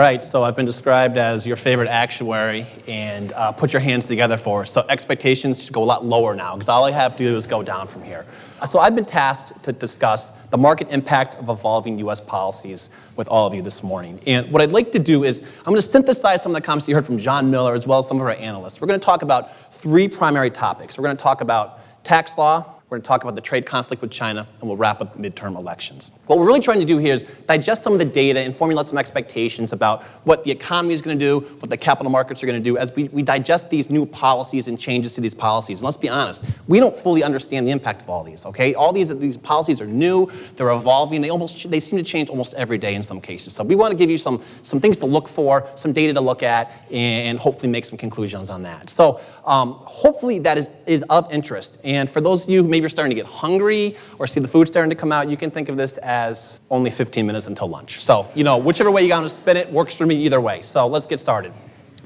right, so I've been described as your favorite actuary and put your hands together for us. So expectations should go a lot lower now because all I have to do is go down from here. So I've been tasked to discuss the market impact of evolving U.S. policies with all of you this morning. And what I'd like to do is I'm going to synthesize some of the comments you heard from John Miller as well as some of our analysts. We're going to talk about three primary topics. We're going to talk about tax law, we're going to talk about the trade conflict with China, and we'll wrap up midterm elections. What we're really trying to do here is digest some of the data and formulate some expectations about what the economy is going to do, what the capital markets are going to do as we digest these new policies and changes to these policies. And let's be honest, we don't fully understand the impact of all these, okay? All these policies are new, they're evolving, they seem to change almost every day in some cases. So we want to give you some things to look for, some data to look at, and hopefully make some conclusions on that. So hopefully that is of interest. And for those of you who maybe are starting to get hungry or see the food starting to come out, you can think of this as only 15 minutes until lunch. So, whichever way you want to spin it works for me either way. So let's get started.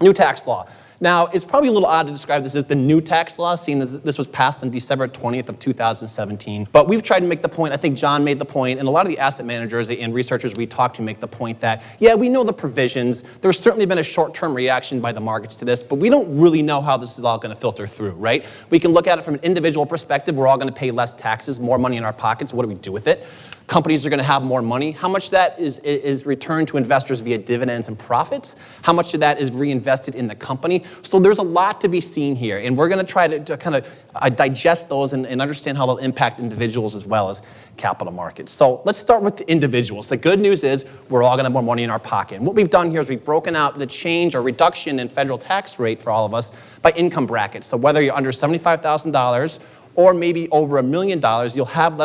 New tax law. Now, it's probably a little odd to describe this as the new tax law, seeing that this was passed on December 20th of 2017. But we've tried to make the point, I think John made the point, and a lot of the asset managers and researchers we talked to make the point that, yeah, we know the provisions. There's certainly been a short-term reaction by the markets to this, but we don't really know how this is all going to filter through, right? We can look at it from an individual perspective. We're all going to pay less taxes, more money in our pockets. What do we do with it? Companies are going to have more money. How much of that is returned to investors via dividends and profits? How much of that is reinvested in the company? So there's a lot to be seen here, and we're going to try to kind of digest those and understand how they'll impact individuals as well as capital markets. So let's start with the individuals. The good news is we're all going to have more money in our pocket. And what we've done here is we've broken out the change or reduction in federal tax rate for all of us by income brackets. So whether you're under $75,000 or maybe over $1 million, you'll have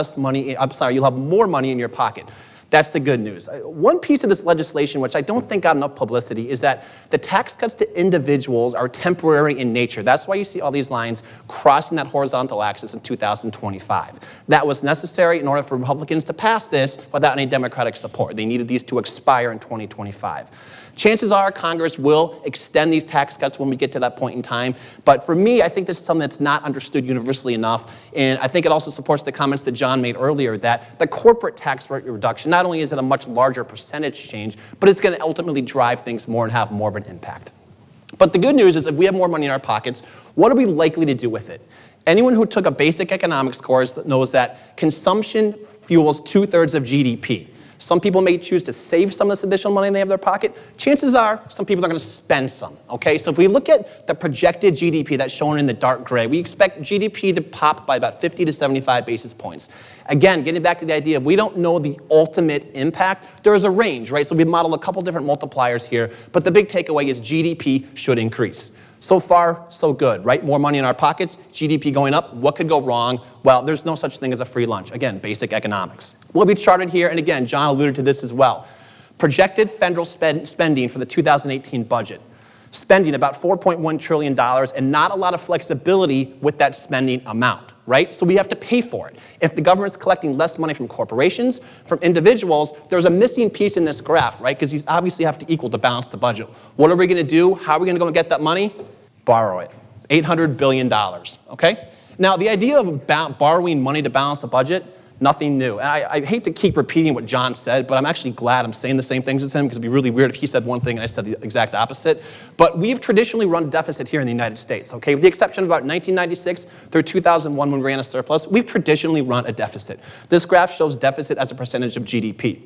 you'll have more money in your pocket. That's the good news. One piece of this legislation, which I don't think got enough publicity, is that the tax cuts to individuals are temporary in nature. That's why you see all these lines crossing that horizontal axis in 2025. That was necessary in order for Republicans to pass this without any Democratic support. They needed these to expire in 2025. Chances are Congress will extend these tax cuts when we get to that point in time. But for me, I think this is something that's not understood universally enough. And I think it also supports the comments that John made earlier that the corporate tax rate reduction, not only is it a much larger percentage change, but it's going to ultimately drive things more and have more of an impact. But the good news is if we have more money in our pockets, what are we likely to do with it? Anyone who took a basic economics course knows that consumption fuels 2/3 of GDP. Some people may choose to save some of this additional money they have in their pocket. Chances are some people are going to spend some, okay? So if we look at the projected GDP that's shown in the dark gray, we expect GDP to pop by about 50 to 75 basis points. Again, getting back to the idea of we don't know the ultimate impact, there's a range, right? So we've modeled a couple different multipliers here, but the big takeaway is GDP should increase. So far, so good, right? More money in our pockets, GDP going up. What could go wrong? Well, there's no such thing as a free lunch. Again, basic economics. What we charted here, and again, John alluded to this as well. Projected federal spending for the 2018 budget. Spending about $4.1 trillion and not a lot of flexibility with that spending amount, right? So we have to pay for it. If the government's collecting less money from corporations, from individuals, there's a missing piece in this graph, right? Because you obviously have to equal to balance the budget. What are we going to do? How are we going to go and get that money? Borrow it. $800 billion, okay? Now, the idea of borrowing money to balance the budget, nothing new. And I hate to keep repeating what John said, but I'm actually glad I'm saying the same things as him because it'd be really weird if he said one thing and I said the exact opposite. But we've traditionally run a deficit here in the United States, okay? With the exception of about 1996 through 2001 when we ran a surplus, we've traditionally run a deficit. This graph shows deficit as a percentage of GDP.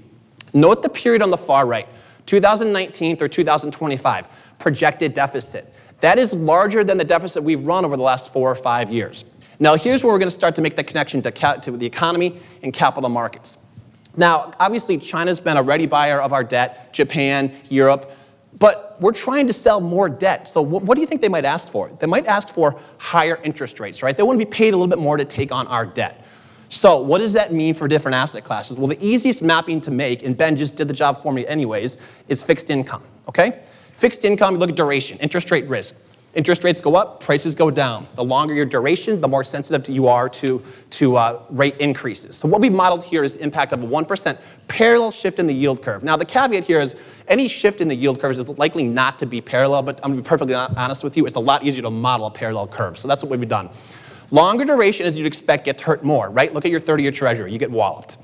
Note the period on the far right, 2019 through 2025, projected deficit. That is larger than the deficit we've run over the last 4 or 5 years. Now, here's where we're going to start to make the connection to the economy and capital markets. Now, obviously, China's been a ready buyer of our debt, Japan, Europe, but we're trying to sell more debt. So what do you think they might ask for? They might ask for higher interest rates, right? They want to be paid a little bit more to take on our debt. So what does that mean for different asset classes? Well, the easiest mapping to make, and Ben just did the job for me anyways, is fixed income, okay? Fixed income, you look at duration, interest rate risk. Interest rates go up, prices go down. The longer your duration, the more sensitive you are to rate increases. So what we've modeled here is the impact of a 1% parallel shift in the yield curve. Now the caveat here is any shift in the yield curve is likely not to be parallel, but I'm going to be perfectly honest with you, it's a lot easier to model a parallel curve. So that's what we've done. Longer duration, as you'd expect, gets hurt more, right? Look at your 30-year treasury, you get walloped.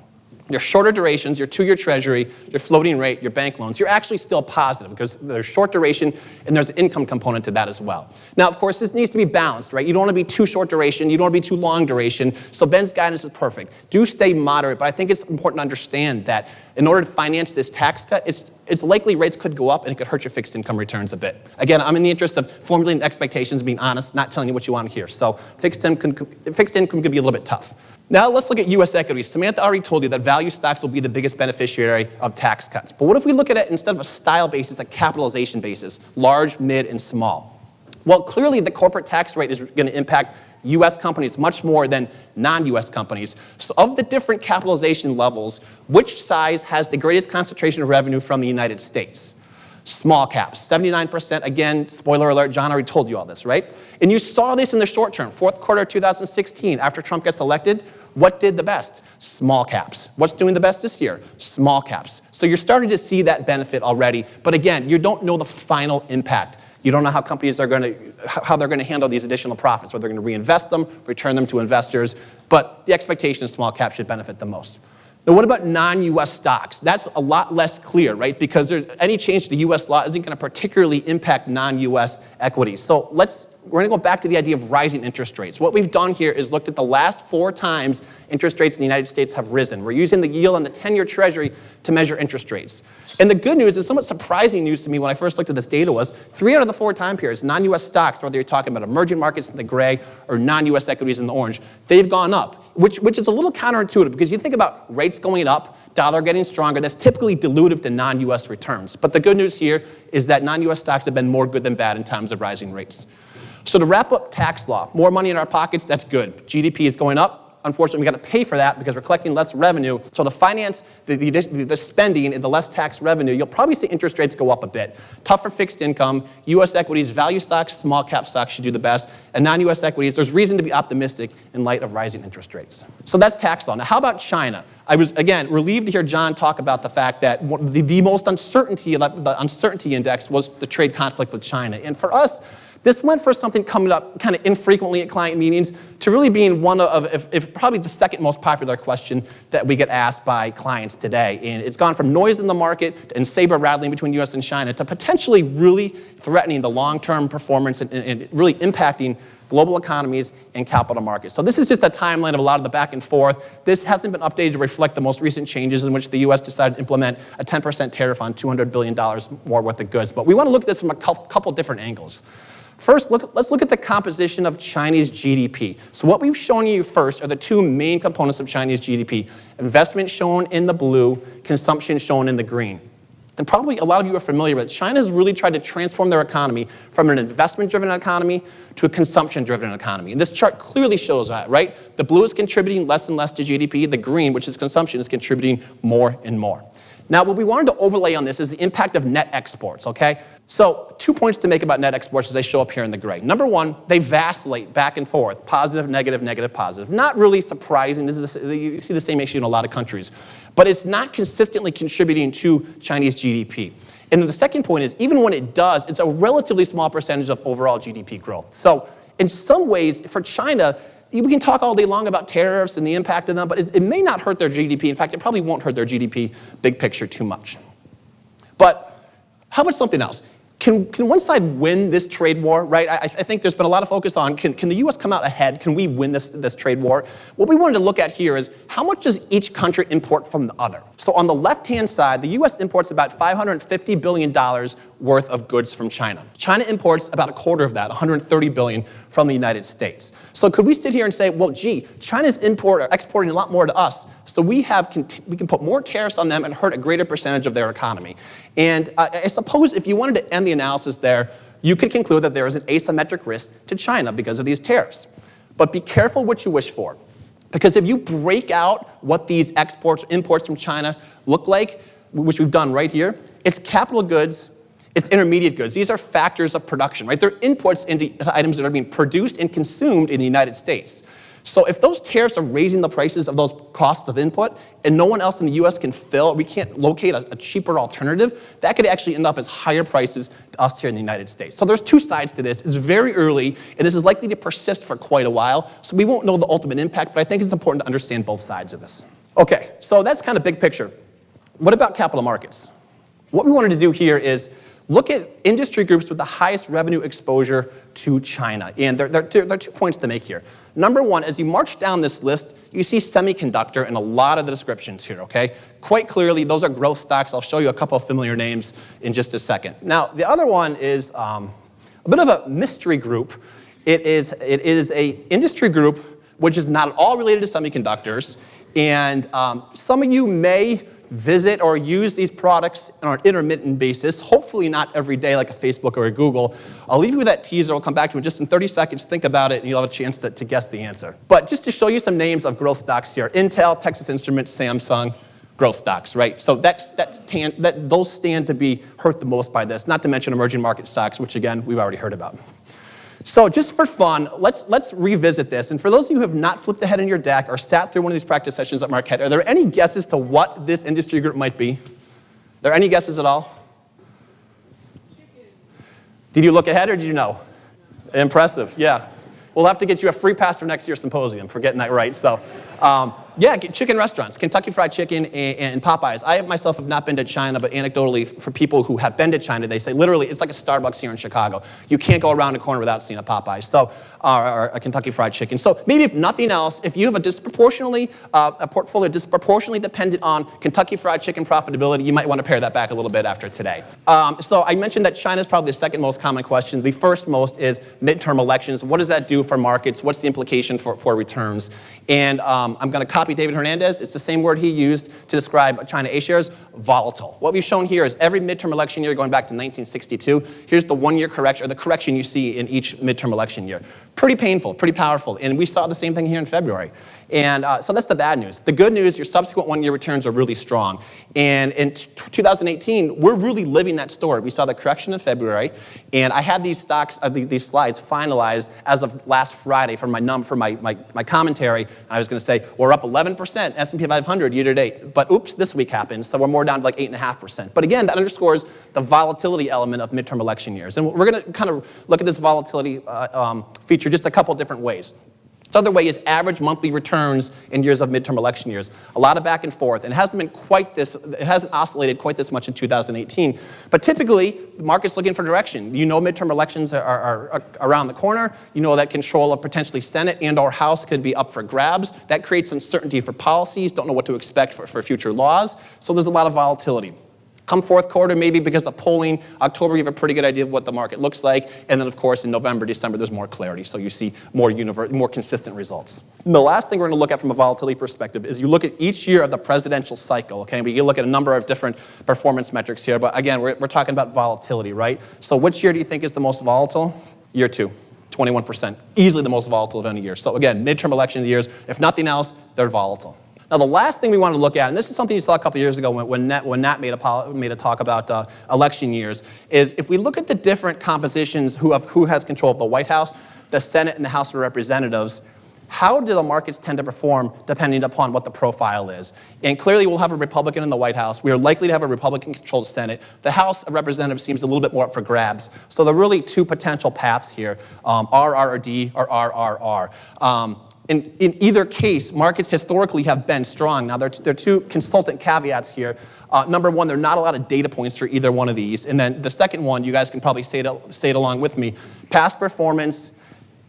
Your shorter durations, your 2-year treasury, your floating rate, your bank loans, you're actually still positive because there's short duration and there's an income component to that as well. Now, of course, this needs to be balanced, right? You don't want to be too short duration, you don't want to be too long duration, so Ben's guidance is perfect. Do stay moderate, but I think it's important to understand that in order to finance this tax cut, it's likely rates could go up and it could hurt your fixed income returns a bit. Again, I'm in the interest of formulating expectations, being honest, not telling you what you want to hear. So fixed income could be a little bit tough. Now let's look at U.S. equities. Samantha already told you that value stocks will be the biggest beneficiary of tax cuts. But what if we look at it instead of a style basis, a capitalization basis, large, mid, and small? Well, clearly the corporate tax rate is going to impact U.S. companies much more than non-U.S. companies. So of the different capitalization levels, which size has the greatest concentration of revenue from the United States? Small caps, 79%. Again, spoiler alert, John already told you all this, right? And you saw this in the short term, fourth quarter of 2016, after Trump gets elected. What did the best? Small caps. What's doing the best this year? Small caps. So you're starting to see that benefit already. But again, you don't know the final impact. You don't know how companies are how they're going to handle these additional profits, whether they're going to reinvest them, return them to investors. But the expectation is small caps should benefit the most. Now, what about non-U.S. stocks? That's a lot less clear, right? Because any change to the U.S. law isn't going to particularly impact non-U.S. equities. So we're going to go back to the idea of rising interest rates. What we've done here is looked at the last 4 times interest rates in the United States have risen. We're using the yield on the 10-year treasury to measure interest rates. And the good news, is somewhat surprising news to me when I first looked at this data, was 3 out of the 4 time periods, non-U.S. stocks, whether you're talking about emerging markets in the gray or non-U.S. equities in the orange, they've gone up, which is a little counterintuitive because you think about rates going up, dollar getting stronger, that's typically dilutive to non-U.S. returns. But the good news here is that non-U.S. stocks have been more good than bad in times of rising rates. So to wrap up tax law, more money in our pockets, that's good. GDP is going up. Unfortunately, we've got to pay for that because we're collecting less revenue. So to finance the spending and the less tax revenue, you'll probably see interest rates go up a bit. Tougher fixed income, U.S. equities, value stocks, small cap stocks should do the best. And non-U.S. equities, there's reason to be optimistic in light of rising interest rates. So that's tax law. Now, how about China? I was, again, relieved to hear John talk about the fact that the most uncertainty, the uncertainty index was the trade conflict with China. And for us, this went for something coming up kind of infrequently at client meetings to really being one of, if probably the second most popular question that we get asked by clients today. And it's gone from noise in the market and saber rattling between U.S. and China to potentially really threatening the long-term performance and really impacting global economies and capital markets. So this is just a timeline of a lot of the back and forth. This hasn't been updated to reflect the most recent changes in which the U.S. decided to implement a 10% tariff on $200 billion more worth of goods. But we want to look at this from a couple different angles. First, let's look at the composition of Chinese GDP. So what we've shown you first are the 2 main components of Chinese GDP. Investment shown in the blue, consumption shown in the green. And probably a lot of you are familiar with it. China has really tried to transform their economy from an investment-driven economy to a consumption-driven economy. And this chart clearly shows that, right? The blue is contributing less and less to GDP. The green, which is consumption, is contributing more and more. Now, what we wanted to overlay on this is the impact of net exports, okay? So 2 points to make about net exports as they show up here in the gray. Number 1, they vacillate back and forth, positive, negative, negative, positive. Not really surprising. You see the same issue in a lot of countries. But it's not consistently contributing to Chinese GDP. And then the second point is, even when it does, it's a relatively small percentage of overall GDP growth. So in some ways, for China, we can talk all day long about tariffs and the impact of them, but it may not hurt their GDP. In fact, it probably won't hurt their GDP big picture too much. But how about something else? Can one side win this trade war, right? I think there's been a lot of focus on, can the U.S. come out ahead? Can we win this trade war? What we wanted to look at here is, how much does each country import from the other? So on the left-hand side, the U.S. imports about $550 billion worth of goods from China. China imports about a quarter of that, $130 billion, from the United States. So could we sit here and say, well, gee, China's exporting a lot more to us, so we can put more tariffs on them and hurt a greater percentage of their economy. And I suppose if you wanted to end the analysis there, you could conclude that there is an asymmetric risk to China because of these tariffs. But be careful what you wish for. Because if you break out what these imports from China look like, which we've done right here, it's capital goods, it's intermediate goods. These are factors of production, right? They're inputs into items that are being produced and consumed in the United States. So if those tariffs are raising the prices of those costs of input and no one else in the U.S. can fill, we can't locate a cheaper alternative, that could actually end up as higher prices to us here in the United States. So there's 2 sides to this. It's very early, and this is likely to persist for quite a while, so we won't know the ultimate impact, but I think it's important to understand both sides of this. Okay, so that's kind of big picture. What about capital markets? What we wanted to do here is look at industry groups with the highest revenue exposure to China. And there are 2 points to make here. Number one, as you march down this list, you see semiconductor in a lot of the descriptions here, okay? Quite clearly, those are growth stocks. I'll show you a couple of familiar names in just a second. Now, the other one is a bit of a mystery group. It is a industry group which is not at all related to semiconductors. And some of you may visit or use these products on an intermittent basis, hopefully not every day like a Facebook or a Google. I'll leave you with that teaser. I'll come back to it just in 30 seconds. Think about it, and you'll have a chance to guess the answer. But just to show you some names of growth stocks here, Intel, Texas Instruments, Samsung, growth stocks, right? So those stand to be hurt the most by this, not to mention emerging market stocks, which, again, we've already heard about. So just for fun, let's revisit this. And for those of you who have not flipped ahead in your deck or sat through one of these practice sessions at Marquette, are there any guesses to what this industry group might be? Are there any guesses at all? Chicken. Did you look ahead or did you know? No. Impressive, yeah. We'll have to get you a free pass for next year's symposium for getting that right. So, yeah, chicken restaurants, Kentucky Fried Chicken and Popeyes. I myself have not been to China, but anecdotally, for people who have been to China, they say literally it's like a Starbucks here in Chicago. You can't go around a corner without seeing a Popeyes, so, or a Kentucky Fried Chicken. So maybe if nothing else, if you have a portfolio disproportionately dependent on Kentucky Fried Chicken profitability, you might want to pare that back a little bit after today. So I mentioned that China is probably the second most common question. The first most is midterm elections. What does that do for markets? What's the implication for returns? And I'm going to copy David Hernandez. It's the same word he used to describe China A shares, volatile. What we've shown here is every midterm election year going back to 1962. Here's the one-year correction, or the correction you see in each midterm election year. Pretty painful, pretty powerful. And we saw the same thing here in February. And so that's the bad news. The good news, your subsequent one-year returns are really strong. And in 2018, we're really living that story. We saw the correction in February, and I had these stocks, these slides finalized as of last Friday for my commentary. And I was going to say, we're up 11%, S&P 500 year to date. But oops, this week happened, so we're more down to like 8.5%. But again, that underscores the volatility element of midterm election years. And we're going to kind of look at this volatility feature just a couple different ways. The other way is average monthly returns in years of midterm election years. A lot of back and forth, and it hasn't oscillated quite this much in 2018. But typically, the market's looking for direction. You know midterm elections are around the corner. You know that control of potentially Senate and or House could be up for grabs. That creates uncertainty for policies, don't know what to expect for future laws. So there's a lot of volatility. Come fourth quarter, maybe because of polling, October, you have a pretty good idea of what the market looks like. And then, of course, in November, December, there's more clarity. So you see more consistent results. And the last thing we're going to look at from a volatility perspective is you look at each year of the presidential cycle. Okay, we can look at a number of different performance metrics here. But again, we're talking about volatility, right? So which year do you think is the most volatile? Year 2. 21%. Easily the most volatile of any year. So again, midterm election years, if nothing else, they're volatile. Now, the last thing we want to look at, and this is something you saw a couple years ago when Nat made a talk about election years, is if we look at the different compositions who has control of the White House, the Senate, and the House of Representatives, how do the markets tend to perform depending upon what the profile is? And clearly, we'll have a Republican in the White House. We are likely to have a Republican-controlled Senate. The House of Representatives seems a little bit more up for grabs. So there are really two potential paths here, RRD or RRR. In either case, markets historically have been strong. Now, there are two consultant caveats here. Number one, there are not a lot of data points for either one of these. And then the second one, you guys can probably say it along with me. Past performance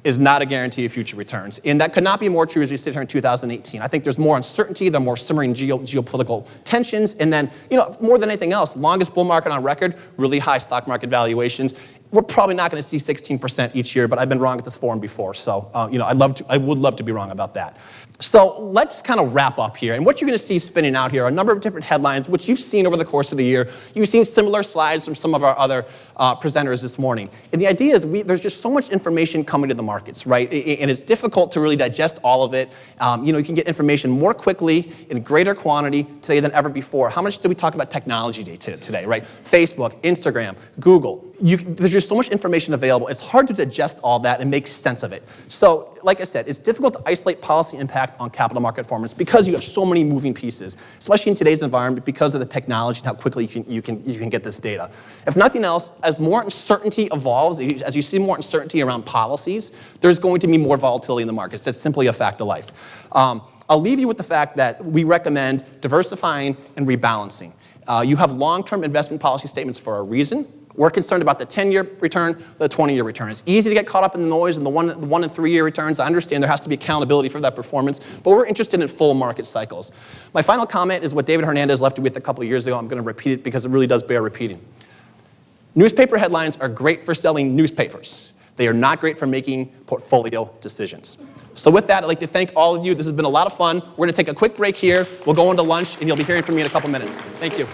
is not a guarantee of future returns. And that could not be more true as we sit here in 2018. I think there's more uncertainty, there are more simmering geopolitical tensions, and then, more than anything else, longest bull market on record, really high stock market valuations. We're probably not going to see 16% each year, but I've been wrong at this forum before, so I would love to be wrong about that. So let's kind of wrap up here. And what you're going to see spinning out here are a number of different headlines, which you've seen over the course of the year. You've seen similar slides from some of our other presenters this morning. And the idea is there's just so much information coming to the markets, right? And it's difficult to really digest all of it. You can get information more quickly in greater quantity today than ever before. How much did we talk about technology today, right? Facebook, Instagram, Google. There's just so much information available. It's hard to digest all that and make sense of it. So, like I said, it's difficult to isolate policy impact on capital market performance because you have so many moving pieces, especially in today's environment because of the technology and how quickly you can get this data. If nothing else, as more uncertainty evolves, as you see more uncertainty around policies, there's going to be more volatility in the markets. That's simply a fact of life. I'll leave you with the fact that we recommend diversifying and rebalancing. You have long-term investment policy statements for a reason. We're concerned about the 10-year return, the 20-year return. It's easy to get caught up in the noise and the 1 and 3-year returns. I understand there has to be accountability for that performance, but we're interested in full market cycles. My final comment is what David Hernandez left me with a couple of years ago. I'm going to repeat it because it really does bear repeating. Newspaper headlines are great for selling newspapers. They are not great for making portfolio decisions. So with that, I'd like to thank all of you. This has been a lot of fun. We're going to take a quick break here. We'll go into lunch, and you'll be hearing from me in a couple minutes. Thank you.